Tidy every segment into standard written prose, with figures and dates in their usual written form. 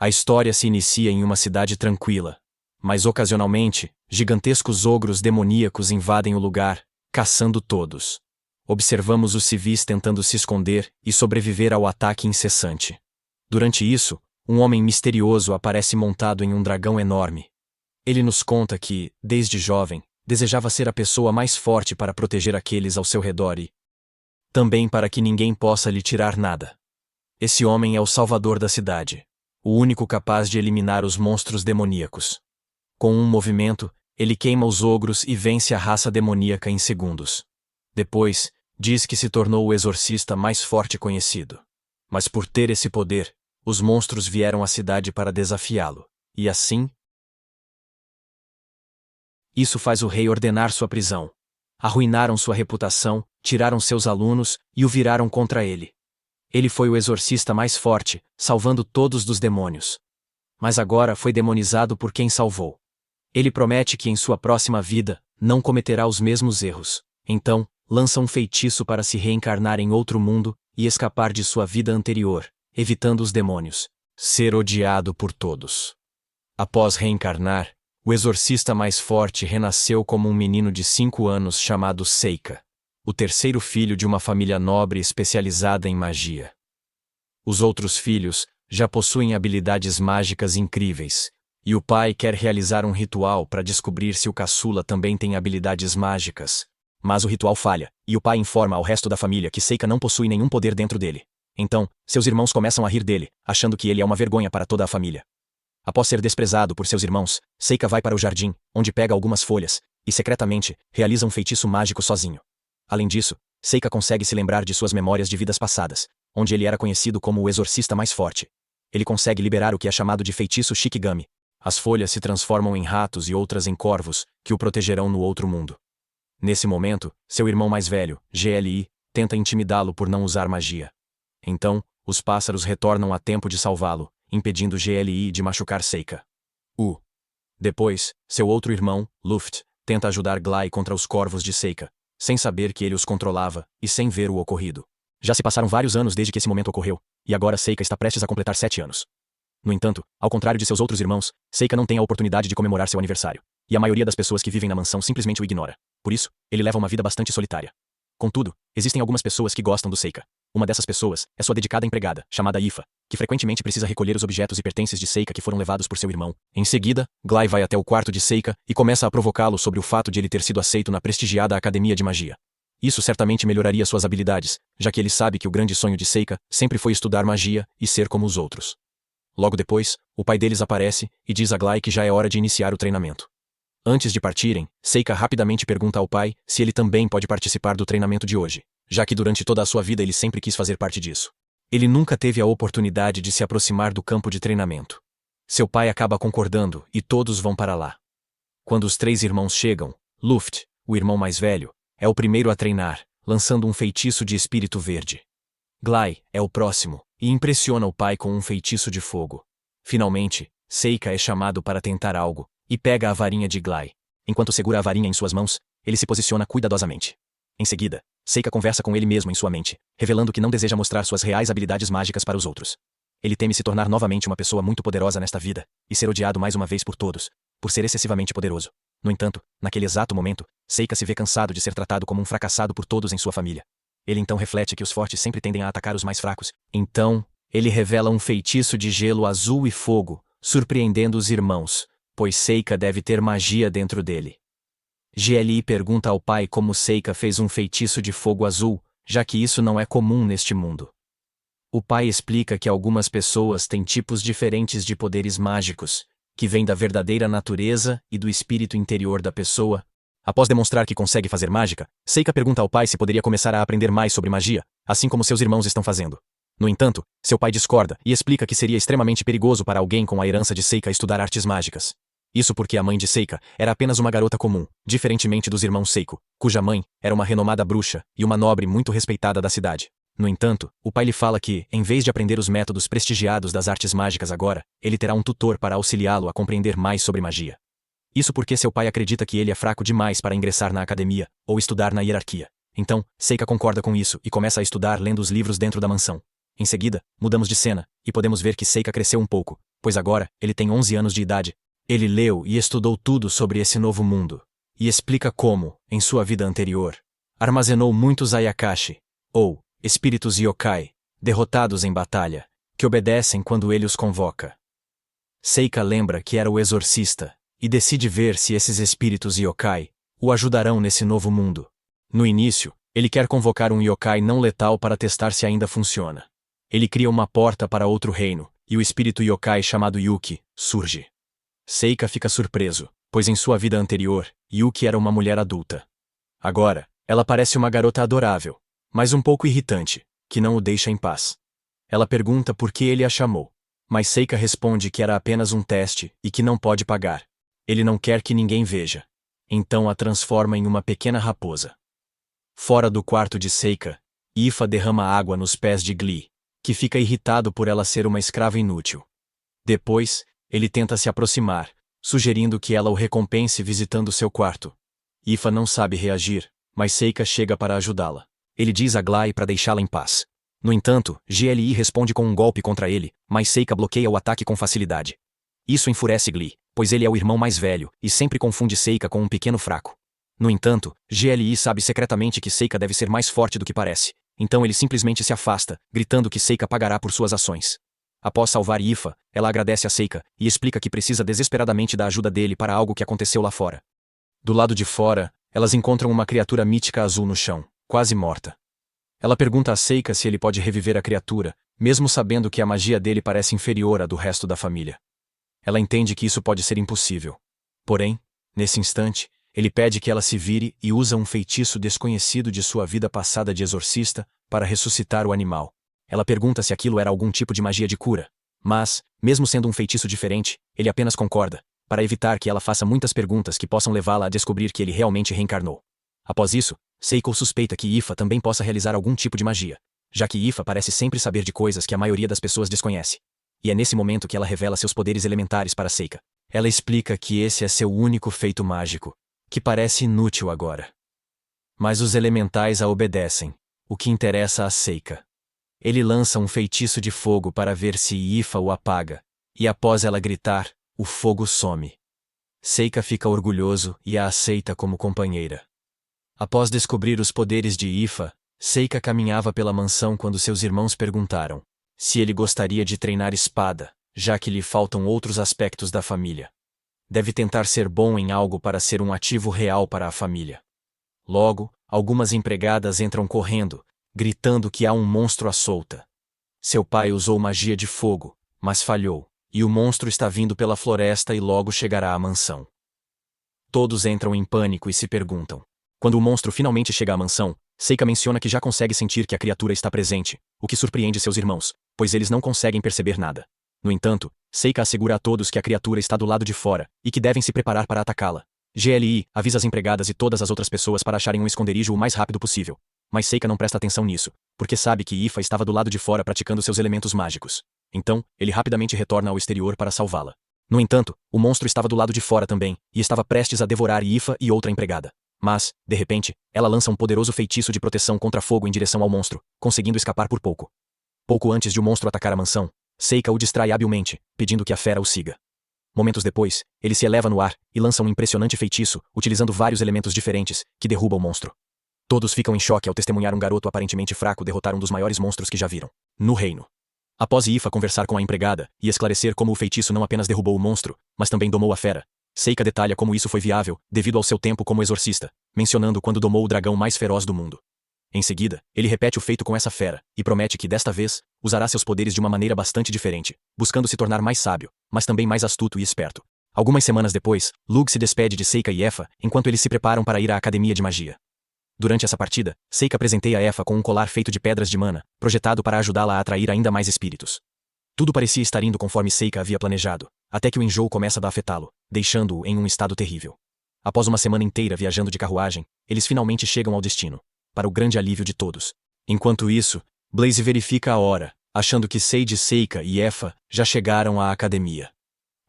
A história se inicia em uma cidade tranquila, mas ocasionalmente, gigantescos ogros demoníacos invadem o lugar, caçando todos. Observamos os civis tentando se esconder e sobreviver ao ataque incessante. Durante isso, um homem misterioso aparece montado em um dragão enorme. Ele nos conta que, desde jovem, desejava ser a pessoa mais forte para proteger aqueles ao seu redor e também para que ninguém possa lhe tirar nada. Esse homem é o salvador da cidade, o único capaz de eliminar os monstros demoníacos. Com um movimento, ele queima os ogros e vence a raça demoníaca em segundos. Depois, diz que se tornou o exorcista mais forte conhecido. Mas por ter esse poder, os monstros vieram à cidade para desafiá-lo, e assim, isso faz o rei ordenar sua prisão. Arruinaram sua reputação, tiraram seus alunos e o viraram contra ele. Ele foi o exorcista mais forte, salvando todos dos demônios. Mas agora foi demonizado por quem salvou. Ele promete que em sua próxima vida, não cometerá os mesmos erros. Então, lança um feitiço para se reencarnar em outro mundo e escapar de sua vida anterior, evitando os demônios. Ser odiado por todos. Após reencarnar, o exorcista mais forte renasceu como um menino de 5 anos chamado Seika, o terceiro filho de uma família nobre especializada em magia. Os outros filhos já possuem habilidades mágicas incríveis, e o pai quer realizar um ritual para descobrir se o caçula também tem habilidades mágicas. Mas o ritual falha, e o pai informa ao resto da família que Seika não possui nenhum poder dentro dele. Então, seus irmãos começam a rir dele, achando que ele é uma vergonha para toda a família. Após ser desprezado por seus irmãos, Seika vai para o jardim, onde pega algumas folhas, e secretamente, realiza um feitiço mágico sozinho. Além disso, Seika consegue se lembrar de suas memórias de vidas passadas, onde ele era conhecido como o exorcista mais forte. Ele consegue liberar o que é chamado de feitiço Shikigami. As folhas se transformam em ratos e outras em corvos, que o protegerão no outro mundo. Nesse momento, seu irmão mais velho, GLI, tenta intimidá-lo por não usar magia. Então, os pássaros retornam a tempo de salvá-lo, impedindo GLI de machucar Seika. Depois, seu outro irmão, Luft, tenta ajudar Glai contra os corvos de Seika, sem saber que ele os controlava e sem ver o ocorrido. Já se passaram vários anos desde que esse momento ocorreu, e agora Seika está prestes a completar 7 anos. No entanto, ao contrário de seus outros irmãos, Seika não tem a oportunidade de comemorar seu aniversário, e a maioria das pessoas que vivem na mansão simplesmente o ignora. Por isso, ele leva uma vida bastante solitária. Contudo, existem algumas pessoas que gostam do Seika. Uma dessas pessoas é sua dedicada empregada, chamada Ifa, que frequentemente precisa recolher os objetos e pertences de Seika que foram levados por seu irmão. Em seguida, Glai vai até o quarto de Seika e começa a provocá-lo sobre o fato de ele ter sido aceito na prestigiada Academia de Magia. Isso certamente melhoraria suas habilidades, já que ele sabe que o grande sonho de Seika sempre foi estudar magia e ser como os outros. Logo depois, o pai deles aparece e diz a Glai que já é hora de iniciar o treinamento. Antes de partirem, Seika rapidamente pergunta ao pai se ele também pode participar do treinamento de hoje, já que durante toda a sua vida ele sempre quis fazer parte disso. Ele nunca teve a oportunidade de se aproximar do campo de treinamento. Seu pai acaba concordando e todos vão para lá. Quando os 3 irmãos chegam, Luft, o irmão mais velho, é o primeiro a treinar, lançando um feitiço de espírito verde. Glai é o próximo, e impressiona o pai com um feitiço de fogo. Finalmente, Seika é chamado para tentar algo, e pega a varinha de Glai. Enquanto segura a varinha em suas mãos, ele se posiciona cuidadosamente. Em seguida, Seika conversa com ele mesmo em sua mente, revelando que não deseja mostrar suas reais habilidades mágicas para os outros. Ele teme se tornar novamente uma pessoa muito poderosa nesta vida, e ser odiado mais uma vez por todos, por ser excessivamente poderoso. No entanto, naquele exato momento, Seika se vê cansado de ser tratado como um fracassado por todos em sua família. Ele então reflete que os fortes sempre tendem a atacar os mais fracos. Então, ele revela um feitiço de gelo azul e fogo, surpreendendo os irmãos, pois Seika deve ter magia dentro dele. GLI pergunta ao pai como Seika fez um feitiço de fogo azul, já que isso não é comum neste mundo. O pai explica que algumas pessoas têm tipos diferentes de poderes mágicos, que vêm da verdadeira natureza e do espírito interior da pessoa. Após demonstrar que consegue fazer mágica, Seika pergunta ao pai se poderia começar a aprender mais sobre magia, assim como seus irmãos estão fazendo. No entanto, seu pai discorda e explica que seria extremamente perigoso para alguém com a herança de Seika estudar artes mágicas. Isso porque a mãe de Seika era apenas uma garota comum, diferentemente dos irmãos Seiko, cuja mãe era uma renomada bruxa e uma nobre muito respeitada da cidade. No entanto, o pai lhe fala que, em vez de aprender os métodos prestigiados das artes mágicas agora, ele terá um tutor para auxiliá-lo a compreender mais sobre magia. Isso porque seu pai acredita que ele é fraco demais para ingressar na academia ou estudar na hierarquia. Então, Seika concorda com isso e começa a estudar lendo os livros dentro da mansão. Em seguida, mudamos de cena, e podemos ver que Seika cresceu um pouco, pois agora ele tem 11 anos de idade. Ele leu e estudou tudo sobre esse novo mundo, e explica como, em sua vida anterior, armazenou muitos Ayakashi, ou espíritos yokai, derrotados em batalha, que obedecem quando ele os convoca. Seika lembra que era o exorcista, e decide ver se esses espíritos yokai o ajudarão nesse novo mundo. No início, ele quer convocar um yokai não letal para testar se ainda funciona. Ele cria uma porta para outro reino, e o espírito yokai chamado Yuki surge. Seika fica surpreso, pois em sua vida anterior, Yuki era uma mulher adulta. Agora, ela parece uma garota adorável, mas um pouco irritante, que não o deixa em paz. Ela pergunta por que ele a chamou, mas Seika responde que era apenas um teste e que não pode pagar. Ele não quer que ninguém veja. Então a transforma em uma pequena raposa. Fora do quarto de Seika, Ifa derrama água nos pés de Glee, que fica irritado por ela ser uma escrava inútil. Depois, ele tenta se aproximar, sugerindo que ela o recompense visitando seu quarto. Ifa não sabe reagir, mas Seika chega para ajudá-la. Ele diz a Glee para deixá-la em paz. No entanto, GLI responde com um golpe contra ele, mas Seika bloqueia o ataque com facilidade. Isso enfurece Glee, pois ele é o irmão mais velho e sempre confunde Seika com um pequeno fraco. No entanto, GLI sabe secretamente que Seika deve ser mais forte do que parece, então ele simplesmente se afasta, gritando que Seika pagará por suas ações. Após salvar Ifa, ela agradece a Seika e explica que precisa desesperadamente da ajuda dele para algo que aconteceu lá fora. Do lado de fora, elas encontram uma criatura mítica azul no chão, quase morta. Ela pergunta a Seika se ele pode reviver a criatura, mesmo sabendo que a magia dele parece inferior à do resto da família. Ela entende que isso pode ser impossível. Porém, nesse instante, ele pede que ela se vire e usa um feitiço desconhecido de sua vida passada de exorcista para ressuscitar o animal. Ela pergunta se aquilo era algum tipo de magia de cura. Mas, mesmo sendo um feitiço diferente, ele apenas concorda, para evitar que ela faça muitas perguntas que possam levá-la a descobrir que ele realmente reencarnou. Após isso, Seiko suspeita que Ifa também possa realizar algum tipo de magia, já que Ifa parece sempre saber de coisas que a maioria das pessoas desconhece. E é nesse momento que ela revela seus poderes elementares para Seika. Ela explica que esse é seu único feito mágico, que parece inútil agora. Mas os elementais a obedecem, o que interessa a Seika. Ele lança um feitiço de fogo para ver se Ifa o apaga, e após ela gritar, o fogo some. Seika fica orgulhoso e a aceita como companheira. Após descobrir os poderes de Ifa, Seika caminhava pela mansão quando seus irmãos perguntaram se ele gostaria de treinar espada, já que lhe faltam outros aspectos da família. Deve tentar ser bom em algo para ser um ativo real para a família. Logo, algumas empregadas entram correndo, gritando que há um monstro à solta. Seu pai usou magia de fogo, mas falhou, e o monstro está vindo pela floresta e logo chegará à mansão. Todos entram em pânico e se perguntam. Quando o monstro finalmente chega à mansão, Seika menciona que já consegue sentir que a criatura está presente, o que surpreende seus irmãos, pois eles não conseguem perceber nada. No entanto, Seika assegura a todos que a criatura está do lado de fora e que devem se preparar para atacá-la. GLI avisa as empregadas e todas as outras pessoas para acharem um esconderijo o mais rápido possível. Mas Seika não presta atenção nisso, porque sabe que Ifa estava do lado de fora praticando seus elementos mágicos. Então, ele rapidamente retorna ao exterior para salvá-la. No entanto, o monstro estava do lado de fora também, e estava prestes a devorar Ifa e outra empregada. Mas, de repente, ela lança um poderoso feitiço de proteção contra fogo em direção ao monstro, conseguindo escapar por pouco. Pouco antes de o monstro atacar a mansão, Seika o distrai habilmente, pedindo que a fera o siga. Momentos depois, ele se eleva no ar e lança um impressionante feitiço, utilizando vários elementos diferentes, que derruba o monstro. Todos ficam em choque ao testemunhar um garoto aparentemente fraco derrotar um dos maiores monstros que já viram no reino. Após Ifa conversar com a empregada e esclarecer como o feitiço não apenas derrubou o monstro, mas também domou a fera, Seika detalha como isso foi viável, devido ao seu tempo como exorcista, mencionando quando domou o dragão mais feroz do mundo. Em seguida, ele repete o feito com essa fera, e promete que desta vez, usará seus poderes de uma maneira bastante diferente, buscando se tornar mais sábio, mas também mais astuto e esperto. Algumas semanas depois, Lug se despede de Seika e Efa, enquanto eles se preparam para ir à academia de magia. Durante essa partida, Seika presenteia Efa com um colar feito de pedras de mana, projetado para ajudá-la a atrair ainda mais espíritos. Tudo parecia estar indo conforme Seika havia planejado, até que o enjoo começa a afetá-lo, deixando-o em um estado terrível. Após uma semana inteira viajando de carruagem, eles finalmente chegam ao destino, para o grande alívio de todos. Enquanto isso, Blaze verifica a hora, achando que Sage, Seika e Efa já chegaram à academia.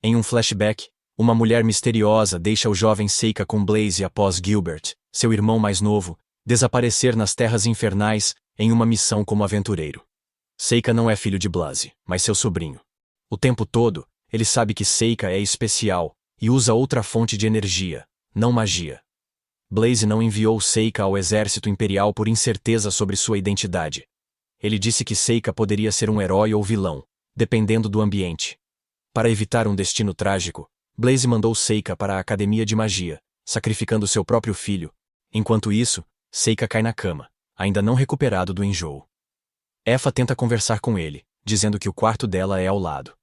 Em um flashback, uma mulher misteriosa deixa o jovem Seika com Blaze após Gilbert, seu irmão mais novo, desaparecer nas terras infernais em uma missão como aventureiro. Seika não é filho de Blaze, mas seu sobrinho. O tempo todo, Ele sabe que Seika é especial e usa outra fonte de energia, não magia. Blaze não enviou Seika ao exército imperial por incerteza sobre sua identidade. Ele disse que Seika poderia ser um herói ou vilão, dependendo do ambiente. Para evitar um destino trágico, Blaze mandou Seika para a Academia de Magia, sacrificando seu próprio filho. Enquanto isso, Seika cai na cama, ainda não recuperado do enjoo. Effa tenta conversar com ele, dizendo que o quarto dela é ao lado.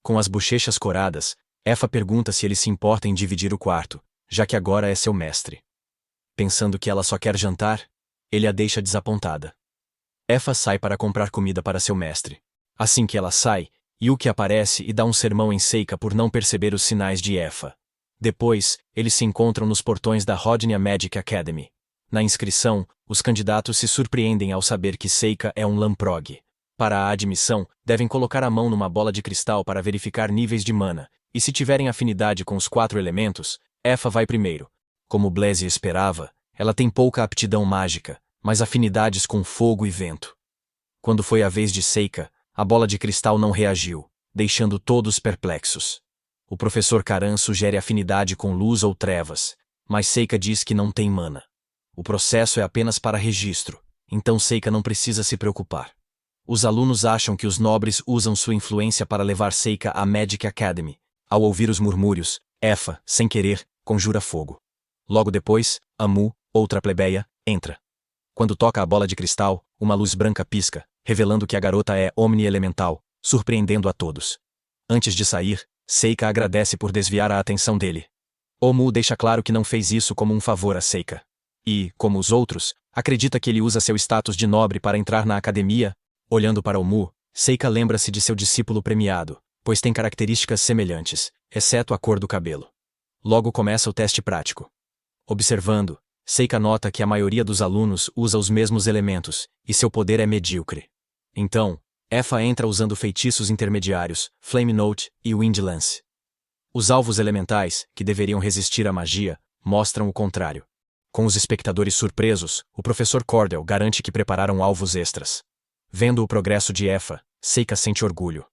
Com as bochechas coradas, Effa pergunta se ele se importa em dividir o quarto, já que agora é seu mestre. Pensando que ela só quer jantar, ele a deixa desapontada. Effa sai para comprar comida para seu mestre. Assim que ela sai, Yuki aparece e dá um sermão em Seika por não perceber os sinais de Effa. Depois, eles se encontram nos portões da Rodnia Magic Academy. Na inscrição, os candidatos se surpreendem ao saber que Seika é um Lamprog. Para a admissão, devem colocar a mão numa bola de cristal para verificar níveis de mana, e se tiverem afinidade com os 4 elementos, Effa vai primeiro. Como Blaze esperava, ela tem pouca aptidão mágica, mas afinidades com fogo e vento. Quando foi a vez de Seika, a bola de cristal não reagiu, deixando todos perplexos. O professor Karan sugere afinidade com luz ou trevas, mas Seika diz que não tem mana. O processo é apenas para registro, então Seika não precisa se preocupar. Os alunos acham que os nobres usam sua influência para levar Seika à Magic Academy. Ao ouvir os murmúrios, Effa, sem querer, conjura fogo. Logo depois, Amu, outra plebeia, entra. Quando toca a bola de cristal, uma luz branca pisca, revelando que a garota é omni-elemental, surpreendendo a todos. Antes de sair, Seika agradece por desviar a atenção dele. Omu deixa claro que não fez isso como um favor a Seika. E, como os outros, acredita que ele usa seu status de nobre para entrar na academia. Olhando para Omu, Seika lembra-se de seu discípulo premiado, pois tem características semelhantes, exceto a cor do cabelo. Logo começa o teste prático. Observando, Seika nota que a maioria dos alunos usa os mesmos elementos, e seu poder é medíocre. Então, Effa entra usando feitiços intermediários, Flame Note e Wind Lance. Os alvos elementais, que deveriam resistir à magia, mostram o contrário. Com os espectadores surpresos, o professor Cordell garante que prepararam alvos extras. Vendo o progresso de Effa, Seika sente orgulho.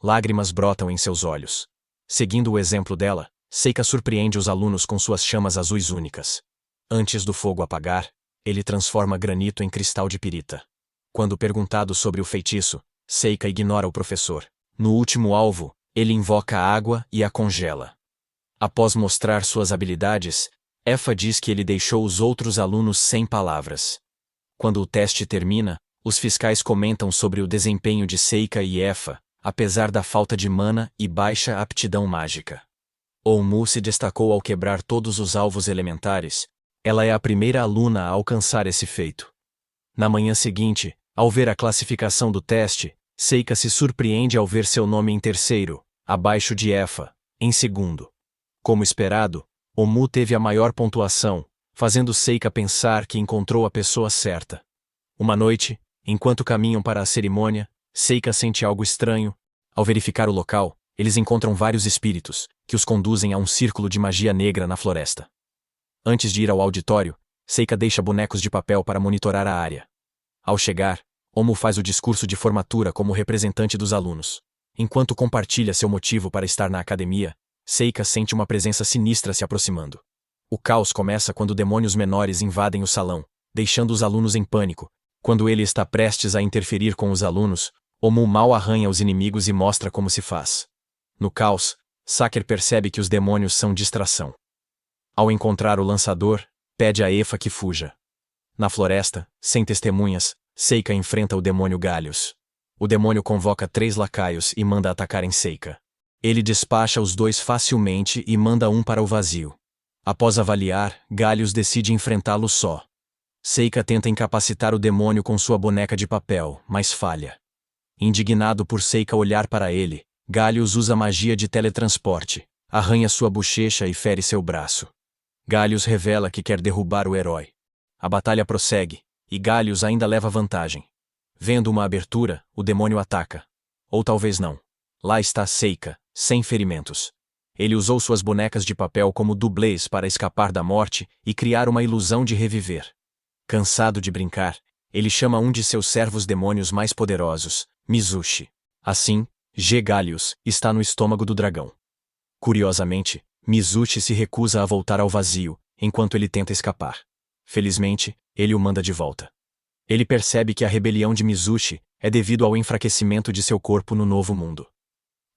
Lágrimas brotam em seus olhos. Seguindo o exemplo dela, Seika surpreende os alunos com suas chamas azuis únicas. Antes do fogo apagar, ele transforma granito em cristal de pirita. Quando perguntado sobre o feitiço, Seika ignora o professor. No último alvo, ele invoca a água e a congela. Após mostrar suas habilidades, Effa diz que ele deixou os outros alunos sem palavras. Quando o teste termina, os fiscais comentam sobre o desempenho de Seika e Effa, apesar da falta de mana e baixa aptidão mágica. Omu se destacou ao quebrar todos os alvos elementares. Ela é a primeira aluna a alcançar esse feito. Na manhã seguinte, ao ver a classificação do teste, Seika se surpreende ao ver seu nome em terceiro, abaixo de Effa, em segundo. Como esperado, Omu teve a maior pontuação, fazendo Seika pensar que encontrou a pessoa certa. Uma noite, enquanto caminham para a cerimônia, Seika sente algo estranho. Ao verificar o local, eles encontram vários espíritos, que os conduzem a um círculo de magia negra na floresta. Antes de ir ao auditório, Seika deixa bonecos de papel para monitorar a área. Ao chegar, Omu faz o discurso de formatura como representante dos alunos. Enquanto compartilha seu motivo para estar na academia, Seika sente uma presença sinistra se aproximando. O caos começa quando demônios menores invadem o salão, deixando os alunos em pânico. Quando ele está prestes a interferir com os alunos, Omu mal arranha os inimigos e mostra como se faz. No caos, Saker percebe que os demônios são distração. Ao encontrar o lançador, pede a Effa que fuja. Na floresta, sem testemunhas, Seika enfrenta o demônio Galhos. O demônio convoca 3 lacaios e manda atacar em Seika. Ele despacha os 2 facilmente e manda um para o vazio. Após avaliar, Galhos decide enfrentá-lo só. Seika tenta incapacitar o demônio com sua boneca de papel, mas falha. Indignado por Seika olhar para ele, Galhos usa magia de teletransporte, arranha sua bochecha e fere seu braço. Galhos revela que quer derrubar o herói. A batalha prossegue, e Galhos ainda leva vantagem. Vendo uma abertura, o demônio ataca. Ou talvez não. Lá está Seika, sem ferimentos. Ele usou suas bonecas de papel como dublês para escapar da morte e criar uma ilusão de reviver. Cansado de brincar, ele chama um de seus servos demônios mais poderosos, Mizushi. Assim, G. Gallius, está no estômago do dragão. Curiosamente, Mizuchi se recusa a voltar ao vazio, enquanto ele tenta escapar. Felizmente, ele o manda de volta. Ele percebe que a rebelião de Mizuchi é devido ao enfraquecimento de seu corpo no novo mundo.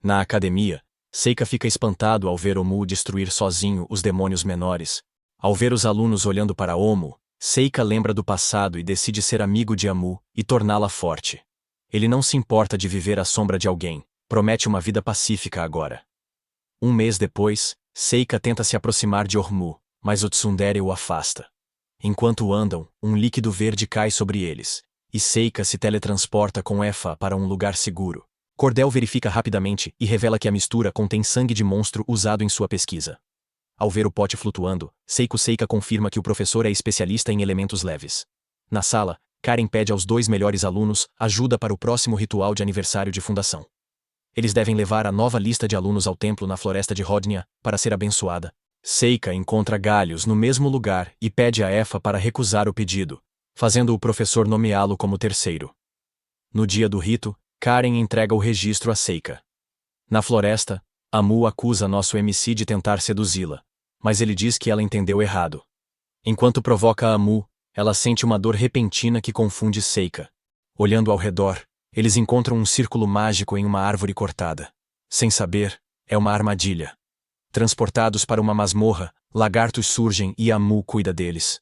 Na academia, Seika fica espantado ao ver Omu destruir sozinho os demônios menores. Ao ver os alunos olhando para Omu, Seika lembra do passado e decide ser amigo de Amu e torná-la forte. Ele não se importa de viver à sombra de alguém, promete uma vida pacífica agora. Um mês depois, Seika tenta se aproximar de Ormu, mas o tsundere o afasta. Enquanto andam, um líquido verde cai sobre eles, e Seika se teletransporta com Efa para um lugar seguro. Cordell verifica rapidamente e revela que a mistura contém sangue de monstro usado em sua pesquisa. Ao ver o pote flutuando, Seika confirma que o professor é especialista em elementos leves. Na sala, Karen pede aos 2 melhores alunos ajuda para o próximo ritual de aniversário de fundação. Eles devem levar a nova lista de alunos ao templo na floresta de Rodnia para ser abençoada. Seika encontra Gallius no mesmo lugar e pede a Efa para recusar o pedido, fazendo o professor nomeá-lo como terceiro. No dia do rito, Karen entrega o registro a Seika. Na floresta, Amu acusa nosso MC de tentar seduzi-la, mas ele diz que ela entendeu errado. Enquanto provoca Amu, ela sente uma dor repentina que confunde Seika. Olhando ao redor, eles encontram um círculo mágico em uma árvore cortada. Sem saber, é uma armadilha. Transportados para uma masmorra, lagartos surgem e Amu cuida deles.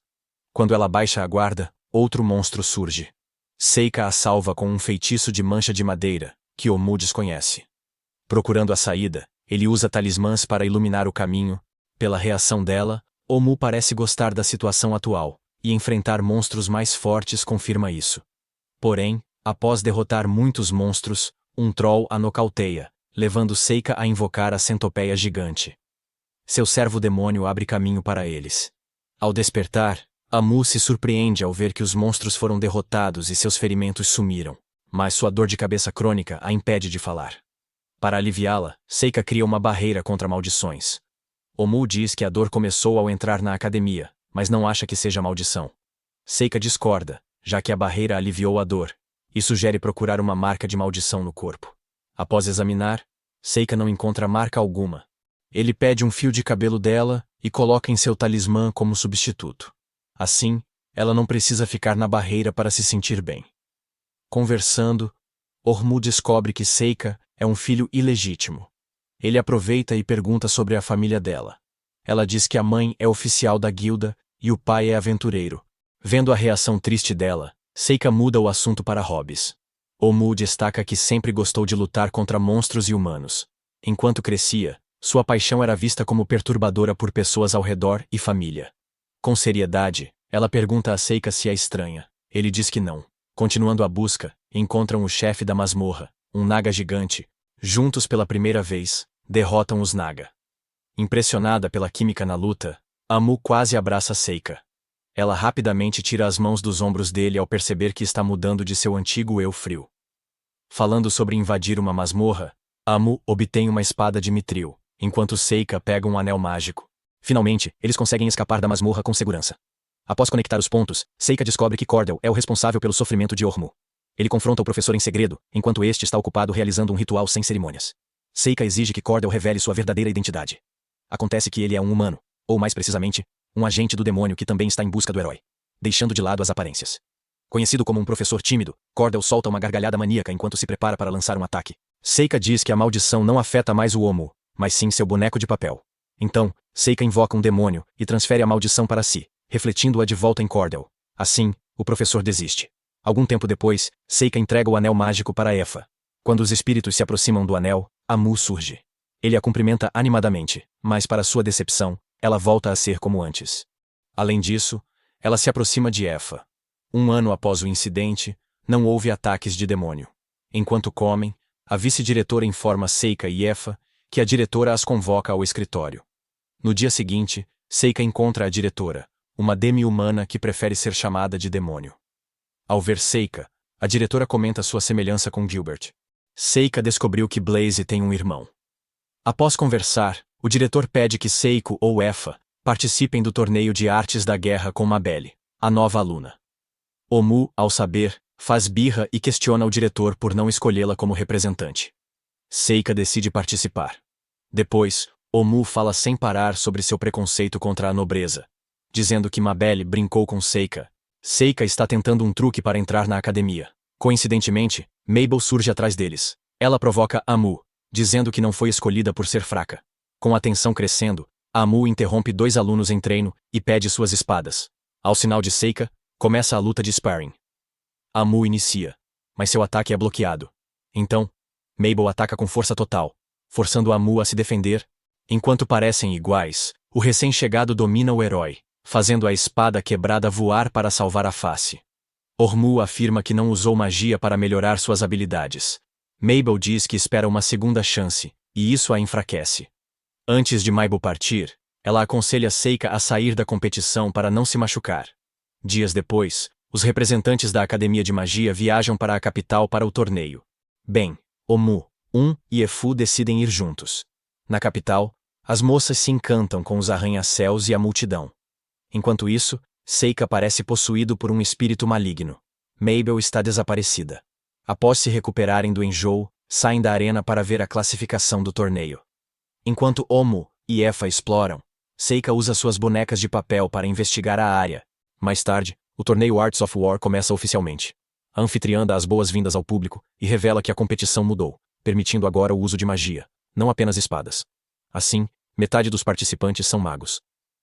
Quando ela baixa a guarda, outro monstro surge. Seika a salva com um feitiço de mancha de madeira, que Omu desconhece. Procurando a saída, ele usa talismãs para iluminar o caminho. Pela reação dela, Omu parece gostar da situação atual, e enfrentar monstros mais fortes confirma isso. Porém, após derrotar muitos monstros, um troll a nocauteia, levando Seika a invocar a centopeia gigante. Seu servo-demônio abre caminho para eles. Ao despertar, Amu se surpreende ao ver que os monstros foram derrotados e seus ferimentos sumiram, mas sua dor de cabeça crônica a impede de falar. Para aliviá-la, Seika cria uma barreira contra maldições. Omu diz que a dor começou ao entrar na academia, mas não acha que seja maldição. Seika discorda, já que a barreira aliviou a dor, e sugere procurar uma marca de maldição no corpo. Após examinar, Seika não encontra marca alguma. Ele pede um fio de cabelo dela e coloca em seu talismã como substituto. Assim, ela não precisa ficar na barreira para se sentir bem. Conversando, Ormu descobre que Seika é um filho ilegítimo. Ele aproveita e pergunta sobre a família dela. Ela diz que a mãe é oficial da guilda e o pai é aventureiro. Vendo a reação triste dela, Seika muda o assunto para hobbies. Omu destaca que sempre gostou de lutar contra monstros e humanos. Enquanto crescia, sua paixão era vista como perturbadora por pessoas ao redor e família. Com seriedade, ela pergunta a Seika se é estranha. Ele diz que não. Continuando a busca, encontram o chefe da masmorra, um naga gigante. Juntos pela primeira vez, derrotam os naga. Impressionada pela química na luta, Amu quase abraça Seika. Ela rapidamente tira as mãos dos ombros dele ao perceber que está mudando de seu antigo eu frio. Falando sobre invadir uma masmorra, Amu obtém uma espada de Mithril, enquanto Seika pega um anel mágico. Finalmente, eles conseguem escapar da masmorra com segurança. Após conectar os pontos, Seika descobre que Cordell é o responsável pelo sofrimento de Ormu. Ele confronta o professor em segredo, enquanto este está ocupado realizando um ritual sem cerimônias. Seika exige que Cordell revele sua verdadeira identidade. Acontece que ele é um humano, ou mais precisamente, um agente do demônio que também está em busca do herói, deixando de lado as aparências. Conhecido como um professor tímido, Cordell solta uma gargalhada maníaca enquanto se prepara para lançar um ataque. Seika diz que a maldição não afeta mais o Omu, mas sim seu boneco de papel. Então, Seika invoca um demônio e transfere a maldição para si, refletindo-a de volta em Cordell. Assim, o professor desiste. Algum tempo depois, Seika entrega o anel mágico para Efa. Quando os espíritos se aproximam do anel, Amu surge. Ele a cumprimenta animadamente, mas para sua decepção, ela volta a ser como antes. Além disso, ela se aproxima de Efa. Um ano após o incidente, não houve ataques de demônio. Enquanto comem, a vice-diretora informa Seika e Efa que a diretora as convoca ao escritório. No dia seguinte, Seika encontra a diretora, uma demi-humana que prefere ser chamada de demônio. Ao ver Seika, a diretora comenta sua semelhança com Gilbert. Seika descobriu que Blaze tem um irmão. Após conversar, o diretor pede que Seiko ou Efa participem do torneio de artes da guerra com Mabelle, a nova aluna. Omu, ao saber, faz birra e questiona o diretor por não escolhê-la como representante. Seika decide participar. Depois, Omu fala sem parar sobre seu preconceito contra a nobreza, dizendo que Mabel brincou com Seika. Seika está tentando um truque para entrar na academia. Coincidentemente, Mabel surge atrás deles. Ela provoca Amu, dizendo que não foi escolhida por ser fraca. Com a tensão crescendo, Amu interrompe 2 alunos em treino e pede suas espadas. Ao sinal de Seika, começa a luta de sparring. Amu inicia, mas seu ataque é bloqueado. Então, Mabel ataca com força total, forçando Amu a se defender. Enquanto parecem iguais, o recém-chegado domina o herói, fazendo a espada quebrada voar para salvar a face. Ormu afirma que não usou magia para melhorar suas habilidades. Mabel diz que espera uma segunda chance, e isso a enfraquece. Antes de Mabel partir, ela aconselha Seika a sair da competição para não se machucar. Dias depois, os representantes da Academia de Magia viajam para a capital para o torneio. Ben, Omu, e Efu decidem ir juntos. Na capital, as moças se encantam com os arranha-céus e a multidão. Enquanto isso, Seika parece possuído por um espírito maligno. Mabel está desaparecida. Após se recuperarem do enjoo, saem da arena para ver a classificação do torneio. Enquanto Omu e Efa exploram, Seika usa suas bonecas de papel para investigar a área. Mais tarde, o torneio Arts of War começa oficialmente. A anfitriã dá as boas-vindas ao público e revela que a competição mudou, permitindo agora o uso de magia, não apenas espadas. Assim, metade dos participantes são magos.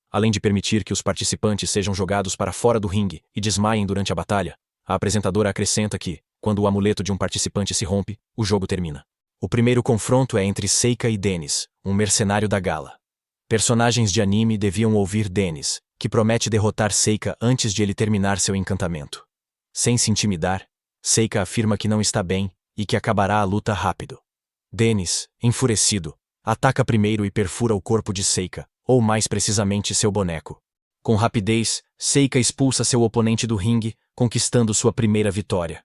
Além de permitir que os participantes sejam jogados para fora do ringue e desmaiem durante a batalha, a apresentadora acrescenta que, quando o amuleto de um participante se rompe, o jogo termina. O primeiro confronto é entre Seika e Dennis, um mercenário da gala. Personagens de anime deviam ouvir Dennis, que promete derrotar Seika antes de ele terminar seu encantamento. Sem se intimidar, Seika afirma que não está bem e que acabará a luta rápido. Dennis, enfurecido, ataca primeiro e perfura o corpo de Seika, ou mais precisamente seu boneco. Com rapidez, Seika expulsa seu oponente do ringue, conquistando sua primeira vitória.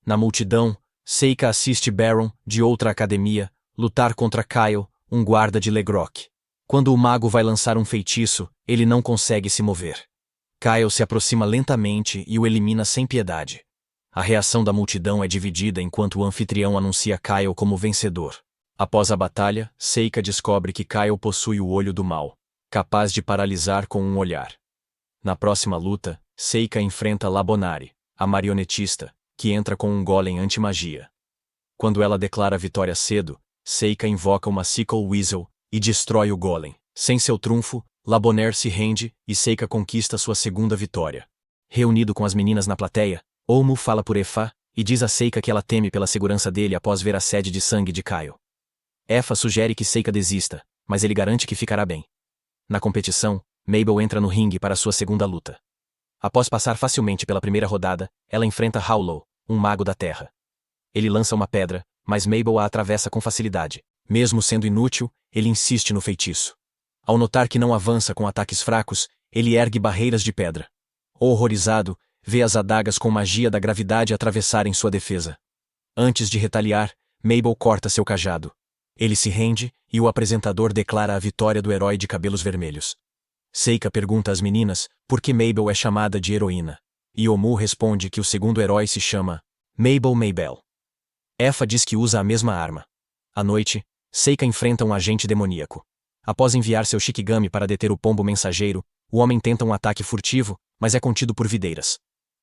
Na multidão, Seika assiste Baron, de outra academia, lutar contra Kyle, um guarda de Legrock. Quando o mago vai lançar um feitiço, ele não consegue se mover. Kyle se aproxima lentamente e o elimina sem piedade. A reação da multidão é dividida enquanto o anfitrião anuncia Kyle como vencedor. Após a batalha, Seika descobre que Kyle possui o olho do mal, capaz de paralisar com um olhar. Na próxima luta, Seika enfrenta Labonari, a marionetista, que entra com um golem anti-magia. Quando ela declara vitória cedo, Seika invoca uma Sickle Weasel e destrói o golem. Sem seu trunfo, Labonaire se rende e Seika conquista sua segunda vitória. Reunido com as meninas na plateia, Omu fala por Efa e diz a Seika que ela teme pela segurança dele após ver a sede de sangue de Kyle. Efa sugere que Seika desista, mas ele garante que ficará bem. Na competição, Mabel entra no ringue para sua segunda luta. Após passar facilmente pela primeira rodada, ela enfrenta Howlow, um mago da terra. Ele lança uma pedra, mas Mabel a atravessa com facilidade. Mesmo sendo inútil, ele insiste no feitiço. Ao notar que não avança com ataques fracos, ele ergue barreiras de pedra. Horrorizado, vê as adagas com magia da gravidade atravessarem sua defesa. Antes de retaliar, Mabel corta seu cajado. Ele se rende e o apresentador declara a vitória do herói de cabelos vermelhos. Seika pergunta às meninas por que Mabel é chamada de heroína. E Omu responde que o segundo herói se chama Mabel. Efa diz que usa a mesma arma. À noite, Seika enfrenta um agente demoníaco. Após enviar seu Shikigami para deter o pombo mensageiro, o homem tenta um ataque furtivo, mas é contido por videiras.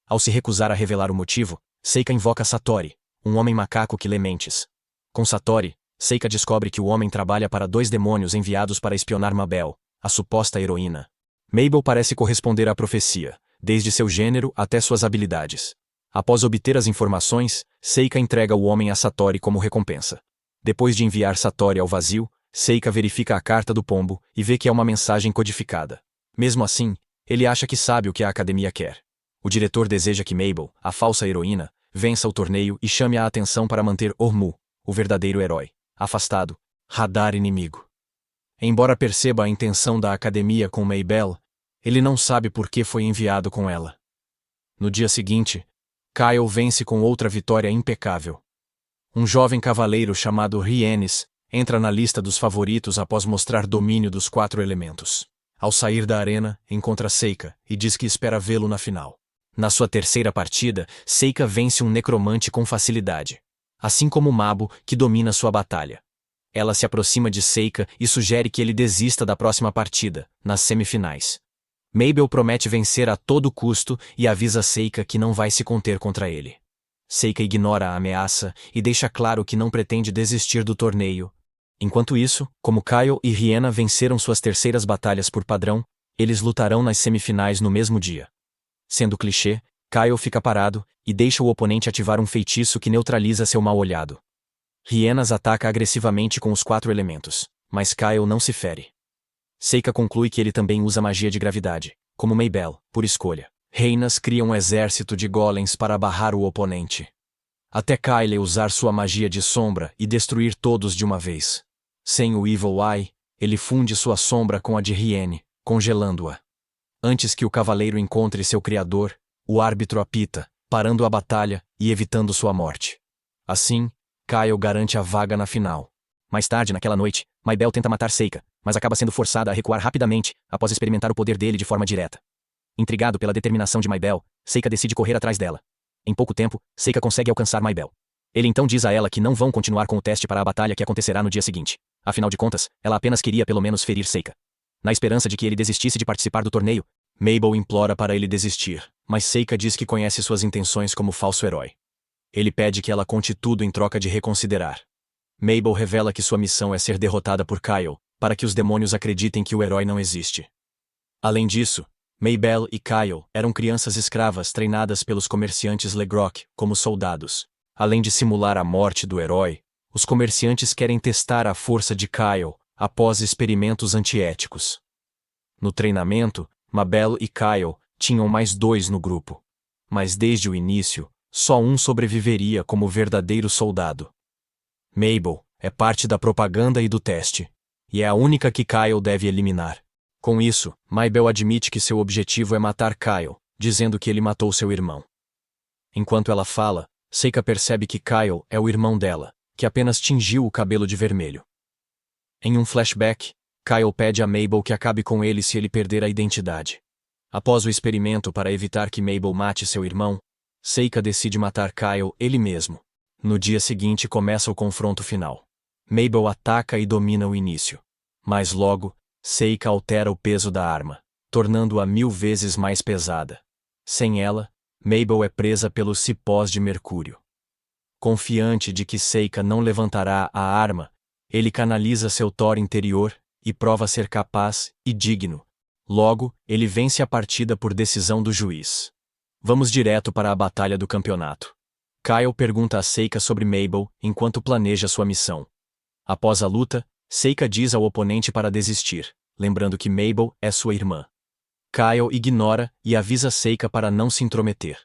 Ao se recusar a revelar o motivo, Seika invoca Satori, um homem macaco que lê mentes. Com Satori, Seika descobre que o homem trabalha para 2 demônios enviados para espionar Mabel, a suposta heroína. Mabel parece corresponder à profecia, desde seu gênero até suas habilidades. Após obter as informações, Seika entrega o homem a Satori como recompensa. Depois de enviar Satori ao vazio, Seika verifica a carta do pombo e vê que é uma mensagem codificada. Mesmo assim, ele acha que sabe o que a academia quer. O diretor deseja que Mabel, a falsa heroína, vença o torneio e chame a atenção para manter Ormu, o verdadeiro herói, afastado, radar inimigo. Embora perceba a intenção da academia com Mabel, ele não sabe por que foi enviado com ela. No dia seguinte, Kyle vence com outra vitória impecável. Um jovem cavaleiro chamado Rienis entra na lista dos favoritos após mostrar domínio dos 4 elementos. Ao sair da arena, encontra Seika e diz que espera vê-lo na final. Na sua terceira partida, Seika vence um necromante com facilidade. Assim como Mabo, que domina sua batalha. Ela se aproxima de Seika e sugere que ele desista da próxima partida, nas semifinais. Mabel promete vencer a todo custo e avisa Seika que não vai se conter contra ele. Seika ignora a ameaça e deixa claro que não pretende desistir do torneio. Enquanto isso, como Kyle e Rihanna venceram suas terceiras batalhas por padrão, eles lutarão nas semifinais no mesmo dia. Sendo clichê, Kyle fica parado e deixa o oponente ativar um feitiço que neutraliza seu mal-olhado. Rihanna ataca agressivamente com os 4 elementos, mas Kyle não se fere. Seika conclui que ele também usa magia de gravidade, como Mabel, por escolha. Reinas cria um exército de golems para barrar o oponente. Até Kyle usar sua magia de sombra e destruir todos de uma vez. Sem o Evil Eye, ele funde sua sombra com a de Rihanna, congelando-a. Antes que o cavaleiro encontre seu criador, o árbitro apita, parando a batalha e evitando sua morte. Assim, Kyle garante a vaga na final. Mais tarde naquela noite, Mabel tenta matar Seika, mas acaba sendo forçada a recuar rapidamente após experimentar o poder dele de forma direta. Intrigado pela determinação de Mabel, Seika decide correr atrás dela. Em pouco tempo, Seika consegue alcançar Mabel. Ele então diz a ela que não vão continuar com o teste para a batalha que acontecerá no dia seguinte. Afinal de contas, ela apenas queria pelo menos ferir Seika. Na esperança de que ele desistisse de participar do torneio, Mabel implora para ele desistir, mas Seika diz que conhece suas intenções como falso herói. Ele pede que ela conte tudo em troca de reconsiderar. Mabel revela que sua missão é ser derrotada por Kyle, para que os demônios acreditem que o herói não existe. Além disso, Mabel e Kyle eram crianças escravas treinadas pelos comerciantes Legrock como soldados. Além de simular a morte do herói, os comerciantes querem testar a força de Kyle após experimentos antiéticos. No treinamento, Mabel e Kyle tinham mais 2 no grupo. Mas desde o início, só um sobreviveria como verdadeiro soldado. Mabel é parte da propaganda e do teste, e é a única que Kyle deve eliminar. Com isso, Mabel admite que seu objetivo é matar Kyle, dizendo que ele matou seu irmão. Enquanto ela fala, Seika percebe que Kyle é o irmão dela, que apenas tingiu o cabelo de vermelho. Em um flashback, Kyle pede a Mabel que acabe com ele se ele perder a identidade. Após o experimento para evitar que Mabel mate seu irmão, Seika decide matar Kyle ele mesmo. No dia seguinte começa o confronto final. Mabel ataca e domina o início. Mas logo, Seika altera o peso da arma, tornando-a 1000 vezes mais pesada. Sem ela, Mabel é presa pelos cipós de mercúrio. Confiante de que Seika não levantará a arma, ele canaliza seu Thor interior e prova ser capaz e digno. Logo, ele vence a partida por decisão do juiz. Vamos direto para a batalha do campeonato. Kyle pergunta a Seika sobre Mabel enquanto planeja sua missão. Após a luta, Seika diz ao oponente para desistir, lembrando que Mabel é sua irmã. Kyle ignora e avisa Seika para não se intrometer.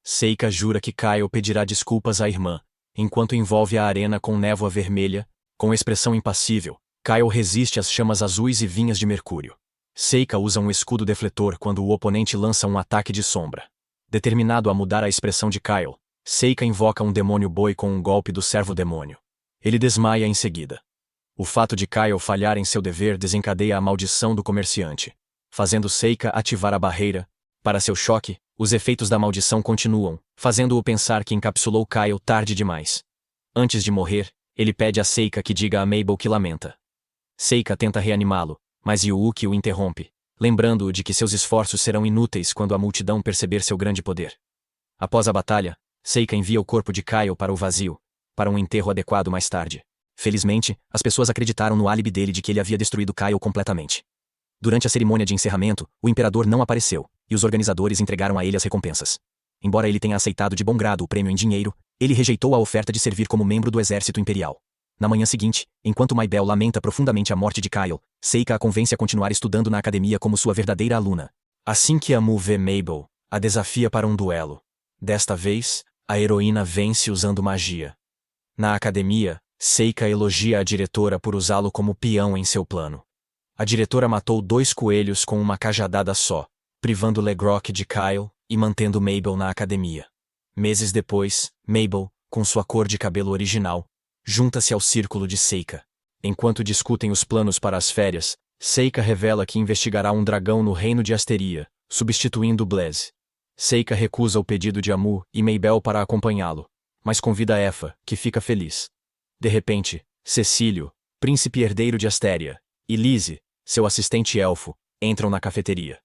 Seika jura que Kyle pedirá desculpas à irmã, enquanto envolve a arena com névoa vermelha, com expressão impassível. Kyle resiste às chamas azuis e vinhas de mercúrio. Seika usa um escudo defletor quando o oponente lança um ataque de sombra. Determinado a mudar a expressão de Kyle, Seika invoca um demônio boi com um golpe do servo-demônio. Ele desmaia em seguida. O fato de Kyle falhar em seu dever desencadeia a maldição do comerciante, fazendo Seika ativar a barreira. Para seu choque, os efeitos da maldição continuam, fazendo-o pensar que encapsulou Kyle tarde demais. Antes de morrer, ele pede a Seika que diga a Mabel que lamenta. Seika tenta reanimá-lo, mas Yuuki o interrompe, lembrando-o de que seus esforços serão inúteis quando a multidão perceber seu grande poder. Após a batalha, Seika envia o corpo de Kyle para o vazio, para um enterro adequado mais tarde. Felizmente, as pessoas acreditaram no álibi dele de que ele havia destruído Kyle completamente. Durante a cerimônia de encerramento, o imperador não apareceu, e os organizadores entregaram a ele as recompensas. Embora ele tenha aceitado de bom grado o prêmio em dinheiro, ele rejeitou a oferta de servir como membro do exército imperial. Na manhã seguinte, enquanto Mabel lamenta profundamente a morte de Kyle, Seika a convence a continuar estudando na academia como sua verdadeira aluna. Assim que Amu vê Mabel, a desafia para um duelo. Desta vez, a heroína vence usando magia. Na academia, Seika elogia a diretora por usá-lo como peão em seu plano. A diretora matou 2 coelhos com uma cajadada só, privando Legrock de Kyle e mantendo Mabel na academia. Meses depois, Mabel, com sua cor de cabelo original, junta-se ao círculo de Seika. Enquanto discutem os planos para as férias, Seika revela que investigará um dragão no reino de Asteria, substituindo Blaze. Seika recusa o pedido de Amu e Mabel para acompanhá-lo, mas convida Effa, que fica feliz. De repente, Cecílio, príncipe herdeiro de Astéria, e Lise, seu assistente elfo, entram na cafeteria.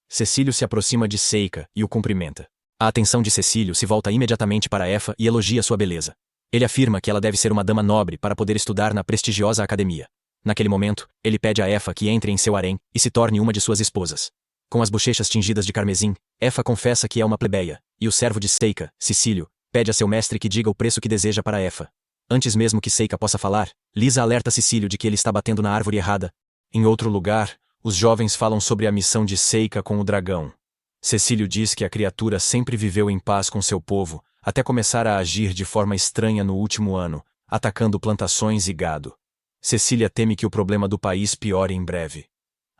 Cecílio se aproxima de Seika e o cumprimenta. A atenção de Cecílio se volta imediatamente para Aefa e elogia sua beleza. Ele afirma que ela deve ser uma dama nobre para poder estudar na prestigiosa academia. Naquele momento, ele pede a Aefa que entre em seu harém e se torne uma de suas esposas. Com as bochechas tingidas de carmesim, Aefa confessa que é uma plebeia, e o servo de Seika, Cecílio, pede a seu mestre que diga o preço que deseja para Aefa. Antes mesmo que Seika possa falar, Lisa alerta Cecílio de que ele está batendo na árvore errada. Em outro lugar, os jovens falam sobre a missão de Seika com o dragão. Cecílio diz que a criatura sempre viveu em paz com seu povo, até começar a agir de forma estranha no último ano, atacando plantações e gado. Cecília teme que o problema do país piore em breve.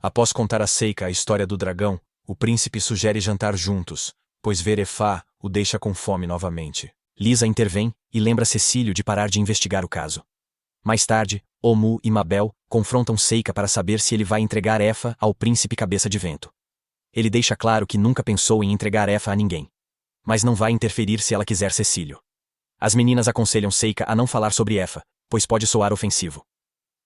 Após contar a Seika a história do dragão, o príncipe sugere jantar juntos, pois ver Efá o deixa com fome novamente. Lisa intervém e lembra Cecílio de parar de investigar o caso. Mais tarde, Omu e Mabel confrontam Seika para saber se ele vai entregar Efa ao príncipe Cabeça de Vento. Ele deixa claro que nunca pensou em entregar Efa a ninguém. Mas não vai interferir se ela quiser Cecílio. As meninas aconselham Seika a não falar sobre Efa, pois pode soar ofensivo.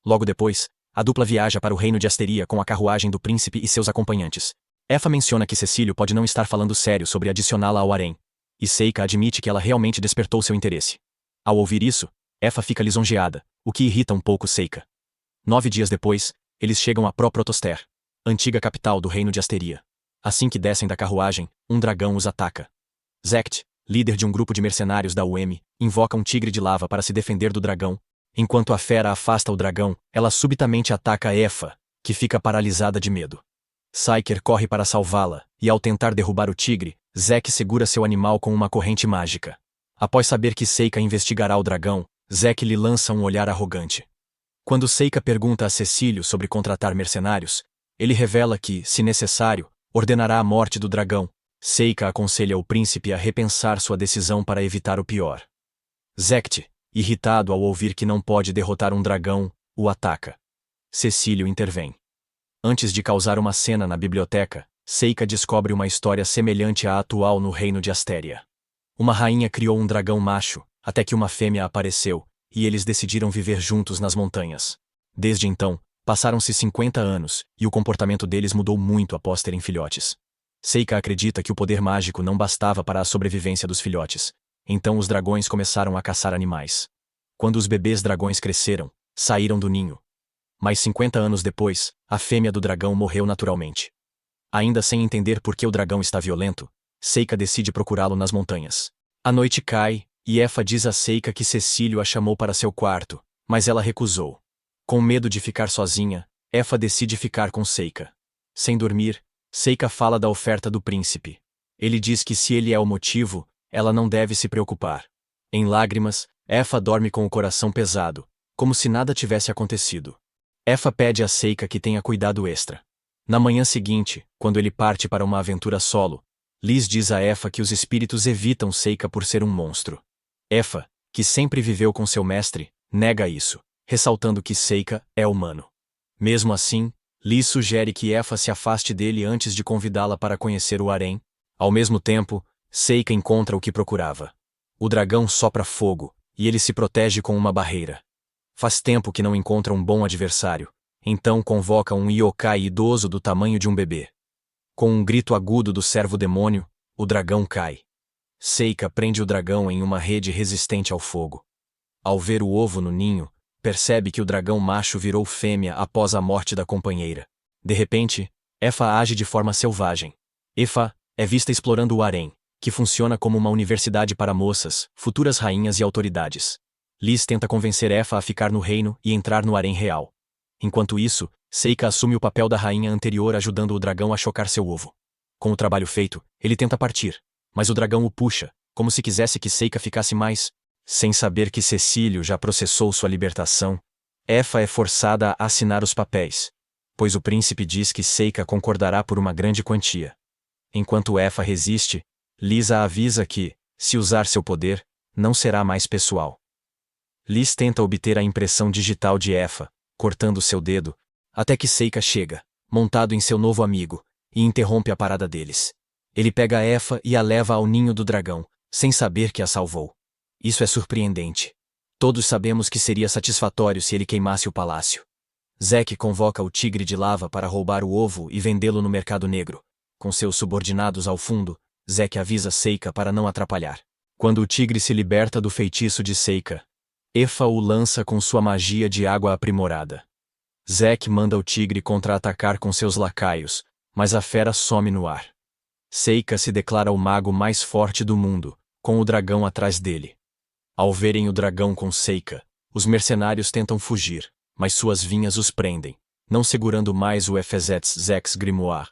Logo depois, a dupla viaja para o reino de Asteria com a carruagem do príncipe e seus acompanhantes. Efa menciona que Cecílio pode não estar falando sério sobre adicioná-la ao harém, e Seika admite que ela realmente despertou seu interesse. Ao ouvir isso, Efa fica lisonjeada, o que irrita um pouco Seika. 9 dias depois, eles chegam a Protoster, antiga capital do reino de Asteria. Assim que descem da carruagem, um dragão os ataca. Zekt, líder de um grupo de mercenários da UEM, invoca um tigre de lava para se defender do dragão. Enquanto a fera afasta o dragão, ela subitamente ataca Efa, que fica paralisada de medo. Saiker corre para salvá-la, e ao tentar derrubar o tigre, Zek segura seu animal com uma corrente mágica. Após saber que Seika investigará o dragão, Zek lhe lança um olhar arrogante. Quando Seika pergunta a Cecílio sobre contratar mercenários, ele revela que, se necessário, ordenará a morte do dragão. Seika aconselha o príncipe a repensar sua decisão para evitar o pior. Zekt, irritado ao ouvir que não pode derrotar um dragão, o ataca. Cecílio intervém. Antes de causar uma cena na biblioteca, Seika descobre uma história semelhante à atual no reino de Astéria. Uma rainha criou um dragão macho, até que uma fêmea apareceu, e eles decidiram viver juntos nas montanhas. Desde então, passaram-se 50 anos, e o comportamento deles mudou muito após terem filhotes. Seika acredita que o poder mágico não bastava para a sobrevivência dos filhotes. Então os dragões começaram a caçar animais. Quando os bebês dragões cresceram, saíram do ninho. Mas 50 anos depois, a fêmea do dragão morreu naturalmente. Ainda sem entender por que o dragão está violento, Seika decide procurá-lo nas montanhas. A noite cai, e Efa diz a Seika que Cecílio a chamou para seu quarto, mas ela recusou. Com medo de ficar sozinha, Efa decide ficar com Seika. Sem dormir, Seika fala da oferta do príncipe. Ele diz que se ele é o motivo, ela não deve se preocupar. Em lágrimas, Efa dorme com o coração pesado, como se nada tivesse acontecido. Efa pede a Seika que tenha cuidado extra. Na manhã seguinte, quando ele parte para uma aventura solo, Liz diz a Efa que os espíritos evitam Seika por ser um monstro. Efa, que sempre viveu com seu mestre, nega isso, ressaltando que Seika é humano. Mesmo assim, Liz sugere que Efa se afaste dele antes de convidá-la para conhecer o harém. Ao mesmo tempo, Seika encontra o que procurava. O dragão sopra fogo, e ele se protege com uma barreira. Faz tempo que não encontra um bom adversário, então convoca um yokai idoso do tamanho de um bebê. Com um grito agudo do servo-demônio, o dragão cai. Seika prende o dragão em uma rede resistente ao fogo. Ao ver o ovo no ninho, percebe que o dragão macho virou fêmea após a morte da companheira. De repente, Efa age de forma selvagem. Efa é vista explorando o harém, que funciona como uma universidade para moças, futuras rainhas e autoridades. Liz tenta convencer Efa a ficar no reino e entrar no harém real. Enquanto isso, Seika assume o papel da rainha anterior ajudando o dragão a chocar seu ovo. Com o trabalho feito, ele tenta partir, mas o dragão o puxa, como se quisesse que Seika ficasse mais. Sem saber que Cecílio já processou sua libertação, Efa é forçada a assinar os papéis, pois o príncipe diz que Seika concordará por uma grande quantia. Enquanto Efa resiste, Liz a avisa que, se usar seu poder, não será mais pessoal. Liz tenta obter a impressão digital de Efa, cortando seu dedo, até que Seika chega, montado em seu novo amigo, e interrompe a parada deles. Ele pega Efa e a leva ao ninho do dragão, sem saber que a salvou. Isso é surpreendente. Todos sabemos que seria satisfatório se ele queimasse o palácio. Zack convoca o tigre de lava para roubar o ovo e vendê-lo no mercado negro. Com seus subordinados ao fundo, Zack avisa Seika para não atrapalhar. Quando o tigre se liberta do feitiço de Seika, Effa o lança com sua magia de água aprimorada. Zack manda o tigre contra-atacar com seus lacaios, mas a fera some no ar. Seika se declara o mago mais forte do mundo, com o dragão atrás dele. Ao verem o dragão com Seika, os mercenários tentam fugir, mas suas vinhas os prendem, não segurando mais o Efezetz Zex Grimoire.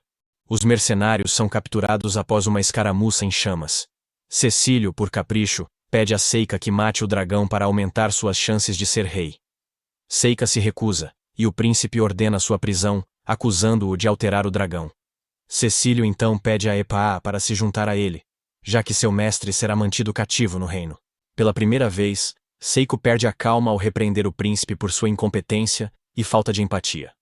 Os mercenários são capturados após uma escaramuça em chamas. Cecílio, por capricho, pede a Seika que mate o dragão para aumentar suas chances de ser rei. Seika se recusa, e o príncipe ordena sua prisão, acusando-o de alterar o dragão. Cecílio então pede a Epaa para se juntar a ele, já que seu mestre será mantido cativo no reino. Pela primeira vez, Seiko perde a calma ao repreender o príncipe por sua incompetência e falta de empatia.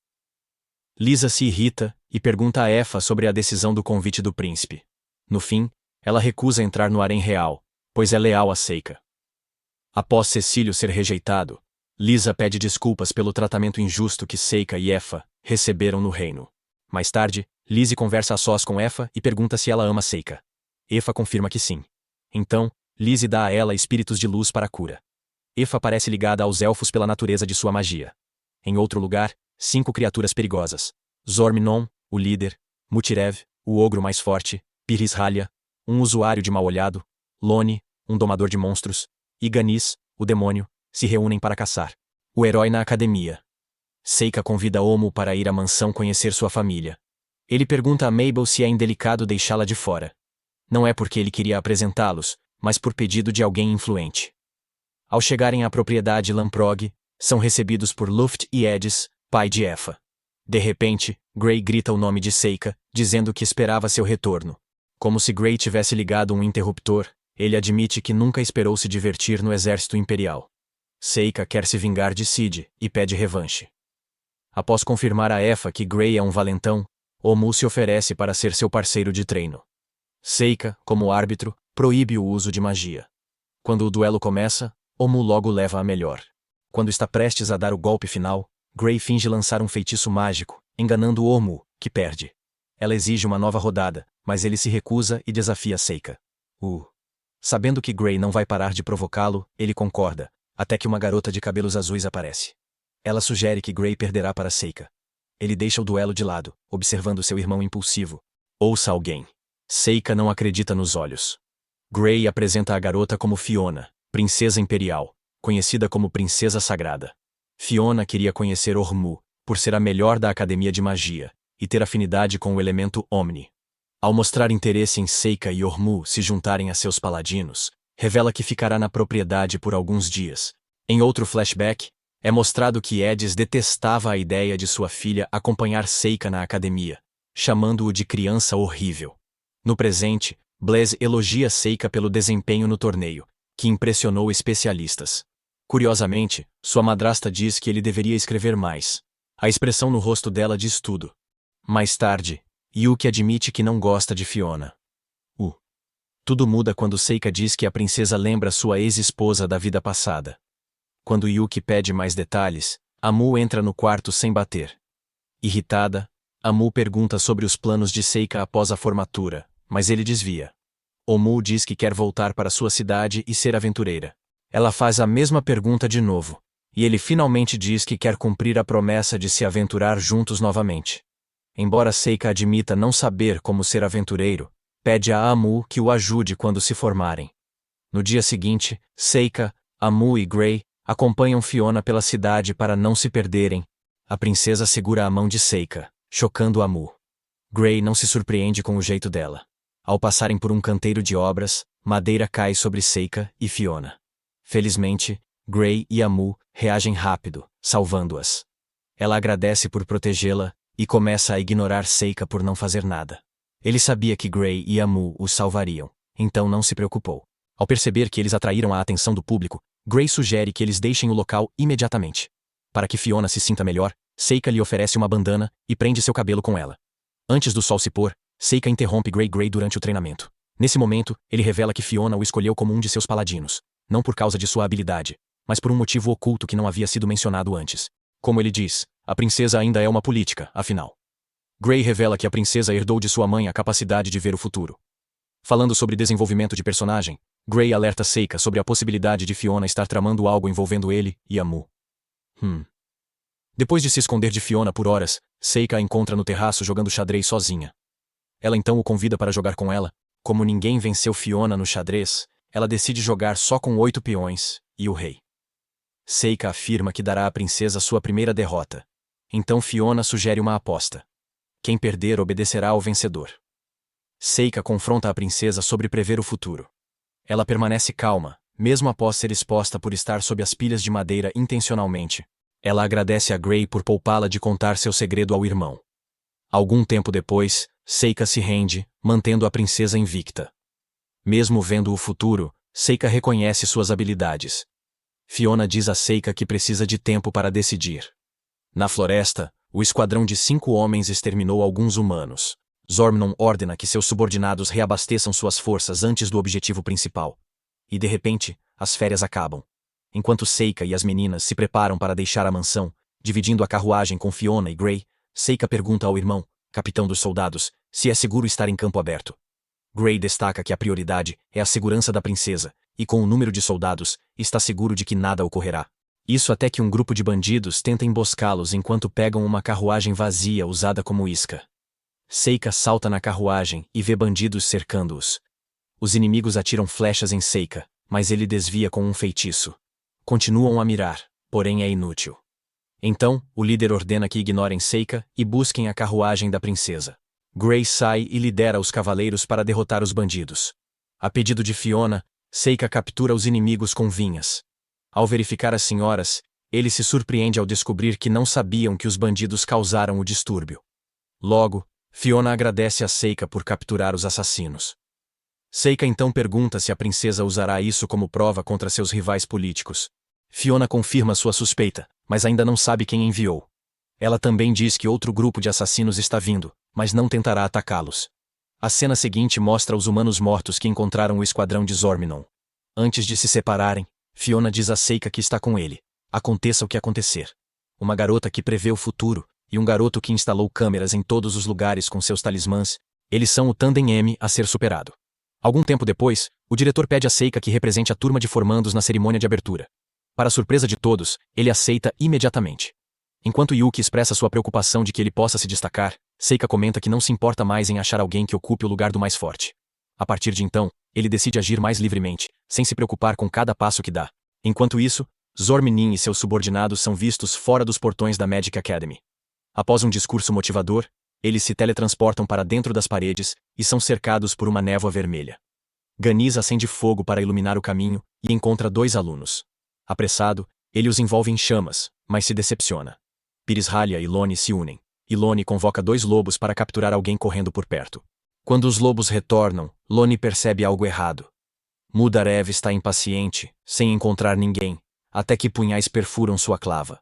Lisa se irrita e pergunta a Effa sobre a decisão do convite do príncipe. No fim, ela recusa entrar no harém real, pois é leal a Seika. Após Cecílio ser rejeitado, Lisa pede desculpas pelo tratamento injusto que Seika e Effa receberam no reino. Mais tarde, Lise conversa a sós com Effa e pergunta se ela ama Seika. Effa confirma que sim. Então, Lise dá a ela espíritos de luz para a cura. Effa parece ligada aos elfos pela natureza de sua magia. Em outro lugar, 5 criaturas perigosas. Zorminon, o líder, Mutirev, o ogro mais forte, Pirishalya, um usuário de mal-olhado, Lone, um domador de monstros, e Ganis, o demônio, se reúnem para caçar o herói na academia. Seika convida Omu para ir à mansão conhecer sua família. Ele pergunta a Mabel se é indelicado deixá-la de fora. Não é porque ele queria apresentá-los, mas por pedido de alguém influente. Ao chegarem à propriedade Lamprog, são recebidos por Luft e Edis, pai de Effa. De repente, Gray grita o nome de Seika, dizendo que esperava seu retorno. Como se Gray tivesse ligado um interruptor, ele admite que nunca esperou se divertir no exército imperial. Seika quer se vingar de Cid e pede revanche. Após confirmar a Effa que Gray é um valentão, Omu se oferece para ser seu parceiro de treino. Seika, como árbitro, proíbe o uso de magia. Quando o duelo começa, Omu logo leva a melhor. Quando está prestes a dar o golpe final, Gray finge lançar um feitiço mágico, enganando Omu, que perde. Ela exige uma nova rodada, mas ele se recusa e desafia Seika. Sabendo que Gray não vai parar de provocá-lo, ele concorda, até que uma garota de cabelos azuis aparece. Ela sugere que Gray perderá para Seika. Ele deixa o duelo de lado, observando seu irmão impulsivo. Ouça alguém. Seika não acredita nos olhos. Gray apresenta a garota como Fiona, princesa imperial, conhecida como Princesa Sagrada. Fiona queria conhecer Ormuz, por ser a melhor da Academia de Magia, e ter afinidade com o elemento Omni. Ao mostrar interesse em Seika e Ormuz se juntarem a seus paladinos, revela que ficará na propriedade por alguns dias. Em outro flashback, é mostrado que Edis detestava a ideia de sua filha acompanhar Seika na academia, chamando-o de criança horrível. No presente, Blaise elogia Seika pelo desempenho no torneio, que impressionou especialistas. Curiosamente, sua madrasta diz que ele deveria escrever mais. A expressão no rosto dela diz tudo. Mais tarde, Yuki admite que não gosta de Fiona. Tudo muda quando Seika diz que a princesa lembra sua ex-esposa da vida passada. Quando Yuki pede mais detalhes, Amu entra no quarto sem bater. Irritada, Amu pergunta sobre os planos de Seika após a formatura, mas ele desvia. Omu diz que quer voltar para sua cidade e ser aventureira. Ela faz a mesma pergunta de novo, e ele finalmente diz que quer cumprir a promessa de se aventurar juntos novamente. Embora Seika admita não saber como ser aventureiro, pede a Amu que o ajude quando se formarem. No dia seguinte, Seika, Amu e Gray acompanham Fiona pela cidade para não se perderem. A princesa segura a mão de Seika, chocando Amu. Gray não se surpreende com o jeito dela. Ao passarem por um canteiro de obras, madeira cai sobre Seika e Fiona. Felizmente, Gray e Amu reagem rápido, salvando-as. Ela agradece por protegê-la e começa a ignorar Seika por não fazer nada. Ele sabia que Gray e Amu os salvariam, então não se preocupou. Ao perceber que eles atraíram a atenção do público, Gray sugere que eles deixem o local imediatamente. Para que Fiona se sinta melhor, Seika lhe oferece uma bandana e prende seu cabelo com ela. Antes do sol se pôr, Seika interrompe Gray durante o treinamento. Nesse momento, ele revela que Fiona o escolheu como um de seus paladinos, não por causa de sua habilidade, mas por um motivo oculto que não havia sido mencionado antes. Como ele diz, a princesa ainda é uma política, afinal. Gray revela que a princesa herdou de sua mãe a capacidade de ver o futuro. Falando sobre desenvolvimento de personagem, Gray alerta Seika sobre a possibilidade de Fiona estar tramando algo envolvendo ele e a Mu. Depois de se esconder de Fiona por horas, Seika a encontra no terraço jogando xadrez sozinha. Ela então o convida para jogar com ela. Como ninguém venceu Fiona no xadrez, ela decide jogar só com 8 peões e o rei. Seika afirma que dará à princesa sua primeira derrota. Então Fiona sugere uma aposta. Quem perder obedecerá ao vencedor. Seika confronta a princesa sobre prever o futuro. Ela permanece calma, mesmo após ser exposta por estar sob as pilhas de madeira intencionalmente. Ela agradece a Gray por poupá-la de contar seu segredo ao irmão. Algum tempo depois, Seika se rende, mantendo a princesa invicta. Mesmo vendo o futuro, Seika reconhece suas habilidades. Fiona diz a Seika que precisa de tempo para decidir. Na floresta, o esquadrão de 5 homens exterminou alguns humanos. Zormnon ordena que seus subordinados reabasteçam suas forças antes do objetivo principal. E de repente, as férias acabam. Enquanto Seika e as meninas se preparam para deixar a mansão, dividindo a carruagem com Fiona e Gray, Seika pergunta ao irmão, capitão dos soldados, se é seguro estar em campo aberto. Gray destaca que a prioridade é a segurança da princesa, e com o número de soldados, está seguro de que nada ocorrerá. Isso até que um grupo de bandidos tenta emboscá-los enquanto pegam uma carruagem vazia usada como isca. Seika salta na carruagem e vê bandidos cercando-os. Os inimigos atiram flechas em Seika, mas ele desvia com um feitiço. Continuam a mirar, porém é inútil. Então, o líder ordena que ignorem Seika e busquem a carruagem da princesa. Gray sai e lidera os cavaleiros para derrotar os bandidos. A pedido de Fiona, Seika captura os inimigos com vinhas. Ao verificar as senhoras, ele se surpreende ao descobrir que não sabiam que os bandidos causaram o distúrbio. Logo, Fiona agradece a Seika por capturar os assassinos. Seika então pergunta se a princesa usará isso como prova contra seus rivais políticos. Fiona confirma sua suspeita, mas ainda não sabe quem enviou. Ela também diz que outro grupo de assassinos está vindo, mas não tentará atacá-los. A cena seguinte mostra os humanos mortos que encontraram o esquadrão de Zormnon. Antes de se separarem, Fiona diz a Seika que está com ele. Aconteça o que acontecer. Uma garota que prevê o futuro, e um garoto que instalou câmeras em todos os lugares com seus talismãs, eles são o tandem M a ser superado. Algum tempo depois, o diretor pede a Seika que represente a turma de formandos na cerimônia de abertura. Para surpresa de todos, ele aceita imediatamente. Enquanto Yuki expressa sua preocupação de que ele possa se destacar, Seika comenta que não se importa mais em achar alguém que ocupe o lugar do mais forte. A partir de então, ele decide agir mais livremente, sem se preocupar com cada passo que dá. Enquanto isso, Zormnin e seus subordinados são vistos fora dos portões da Magic Academy. Após um discurso motivador, eles se teletransportam para dentro das paredes e são cercados por uma névoa vermelha. Ganiz acende fogo para iluminar o caminho e encontra 2 alunos. Apressado, ele os envolve em chamas, mas se decepciona. Pirishalia e Lone se unem. E Lone convoca 2 lobos para capturar alguém correndo por perto. Quando os lobos retornam, Lone percebe algo errado. Mudarev está impaciente, sem encontrar ninguém, até que punhais perfuram sua clava.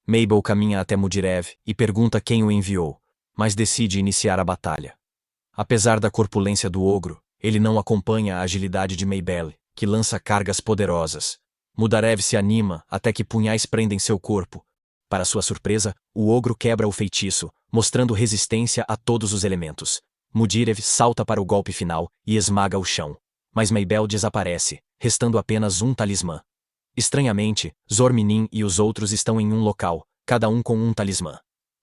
Mabel caminha até Mudirev e pergunta quem o enviou, mas decide iniciar a batalha. Apesar da corpulência do ogro, ele não acompanha a agilidade de Mabel, que lança cargas poderosas. Mudarev se anima até que punhais prendem seu corpo. Para sua surpresa, o ogro quebra o feitiço, mostrando resistência a todos os elementos. Mudirev salta para o golpe final e esmaga o chão. Mas Mabel desaparece, restando apenas um talismã. Estranhamente, Zormnin e os outros estão em um local, cada um com um talismã.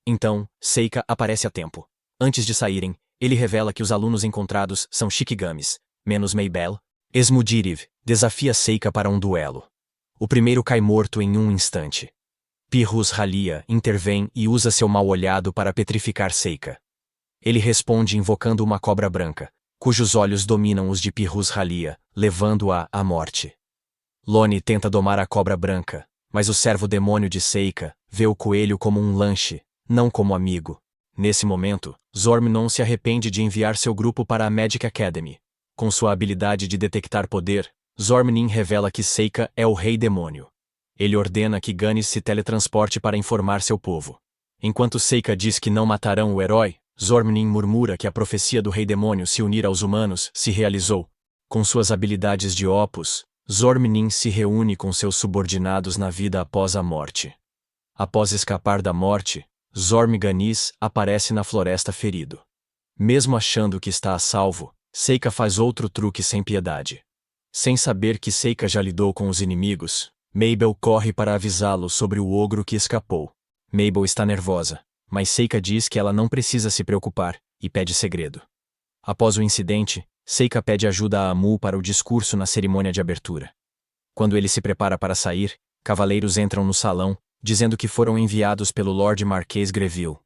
Então, Seika aparece a tempo. Antes de saírem, ele revela que os alunos encontrados são Shikigamis, menos Mabel. Esmudirev desafia Seika para um duelo. O primeiro cai morto em um instante. Pirshalia intervém e usa seu mal-olhado para petrificar Seika. Ele responde invocando uma cobra branca, cujos olhos dominam os de Pirshalia, levando-a à morte. Lone tenta domar a cobra branca, mas o servo-demônio de Seika vê o coelho como um lanche, não como amigo. Nesse momento, Zormnon se arrepende de enviar seu grupo para a Magic Academy. Com sua habilidade de detectar poder, Zormnin revela que Seika é o Rei Demônio. Ele ordena que Ganiz se teletransporte para informar seu povo. Enquanto Seika diz que não matarão o herói, Zormnin murmura que a profecia do Rei Demônio se unir aos humanos se realizou. Com suas habilidades de Opus, Zormnin se reúne com seus subordinados na vida após a morte. Após escapar da morte, Zormganis aparece na floresta ferido. Mesmo achando que está a salvo, Seika faz outro truque sem piedade. Sem saber que Seika já lidou com os inimigos, Mabel corre para avisá-lo sobre o ogro que escapou. Mabel está nervosa, mas Seika diz que ela não precisa se preocupar, e pede segredo. Após o incidente, Seika pede ajuda a Amu para o discurso na cerimônia de abertura. Quando ele se prepara para sair, cavaleiros entram no salão, dizendo que foram enviados pelo Lord Marquês Greville.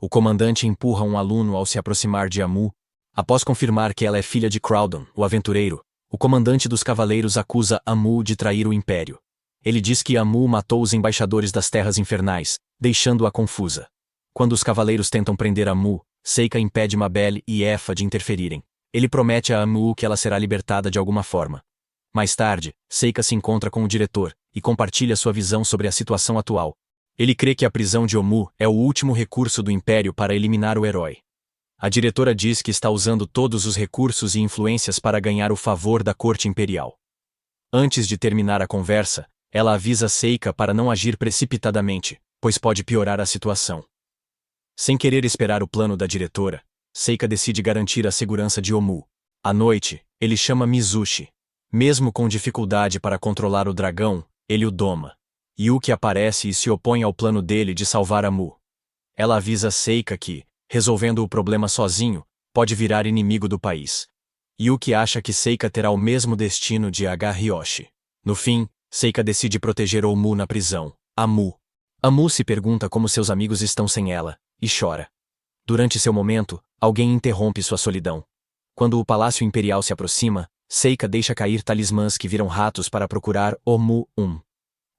O comandante empurra um aluno ao se aproximar de Amu. Após confirmar que ela é filha de Crowdon, o aventureiro, o comandante dos cavaleiros acusa Amu de trair o Império. Ele diz que Amu matou os embaixadores das Terras Infernais, deixando-a confusa. Quando os cavaleiros tentam prender Amu, Seika impede Mabel e Efa de interferirem. Ele promete a Amu que ela será libertada de alguma forma. Mais tarde, Seika se encontra com o diretor e compartilha sua visão sobre a situação atual. Ele crê que a prisão de Omu é o último recurso do Império para eliminar o herói. A diretora diz que está usando todos os recursos e influências para ganhar o favor da corte imperial. Antes de terminar a conversa, ela avisa Seika para não agir precipitadamente, pois pode piorar a situação. Sem querer esperar o plano da diretora, Seika decide garantir a segurança de Omu. À noite, ele chama Mizushi. Mesmo com dificuldade para controlar o dragão, ele o doma. Yuki aparece e se opõe ao plano dele de salvar Amu. Ela avisa Seika que, resolvendo o problema sozinho, pode virar inimigo do país. Yuki acha que Seika terá o mesmo destino de Ryoshi. No fim, Seika decide proteger Omu na prisão. Amu se pergunta como seus amigos estão sem ela, e chora. Durante seu momento, alguém interrompe sua solidão. Quando o Palácio Imperial se aproxima, Seika deixa cair talismãs que viram ratos para procurar Omu.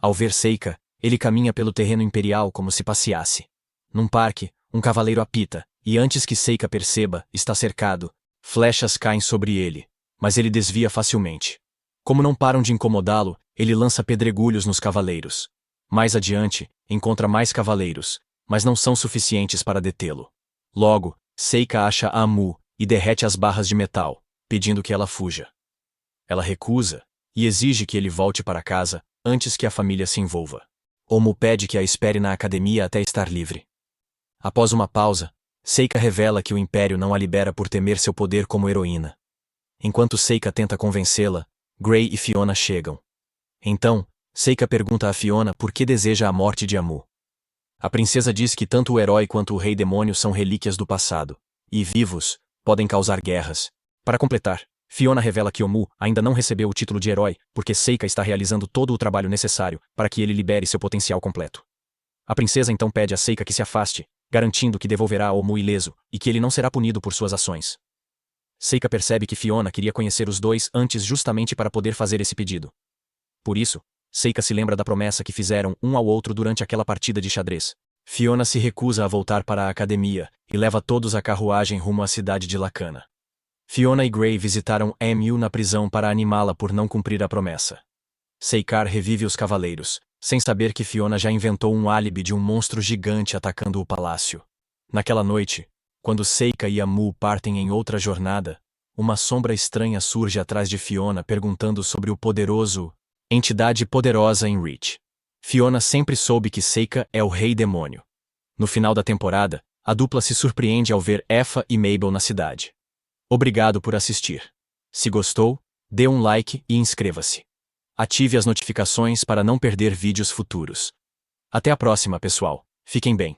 Ao ver Seika, ele caminha pelo terreno imperial como se passeasse. Num parque, um cavaleiro apita, e antes que Seika perceba, está cercado. Flechas caem sobre ele, mas ele desvia facilmente. Como não param de incomodá-lo, ele lança pedregulhos nos cavaleiros. Mais adiante, encontra mais cavaleiros, mas não são suficientes para detê-lo. Logo, Seika acha Amu e derrete as barras de metal, pedindo que ela fuja. Ela recusa, e exige que ele volte para casa, antes que a família se envolva. Omu pede que a espere na academia até estar livre. Após uma pausa, Seika revela que o Império não a libera por temer seu poder como heroína. Enquanto Seika tenta convencê-la, Gray e Fiona chegam. Então, Seika pergunta a Fiona por que deseja a morte de Amu. A princesa diz que tanto o herói quanto o rei demônio são relíquias do passado, e vivos, podem causar guerras. Para completar, Fiona revela que Omu ainda não recebeu o título de herói porque Seika está realizando todo o trabalho necessário para que ele libere seu potencial completo. A princesa então pede a Seika que se afaste, garantindo que devolverá Omu ileso e que ele não será punido por suas ações. Seika percebe que Fiona queria conhecer os dois antes justamente para poder fazer esse pedido. Por isso, Seika se lembra da promessa que fizeram um ao outro durante aquela partida de xadrez. Fiona se recusa a voltar para a academia e leva todos à carruagem rumo à cidade de Lacana. Fiona e Gray visitaram Mu na prisão para animá-la por não cumprir a promessa. Seikar revive os cavaleiros, sem saber que Fiona já inventou um álibi de um monstro gigante atacando o palácio. Naquela noite, quando Seika e Amu partem em outra jornada, uma sombra estranha surge atrás de Fiona perguntando sobre o poderoso entidade poderosa em Reach. Fiona sempre soube que Seika é o rei demônio. No final da temporada, a dupla se surpreende ao ver Efa e Mabel na cidade. Obrigado por assistir. Se gostou, dê um like e inscreva-se. Ative as notificações para não perder vídeos futuros. Até a próxima, pessoal. Fiquem bem.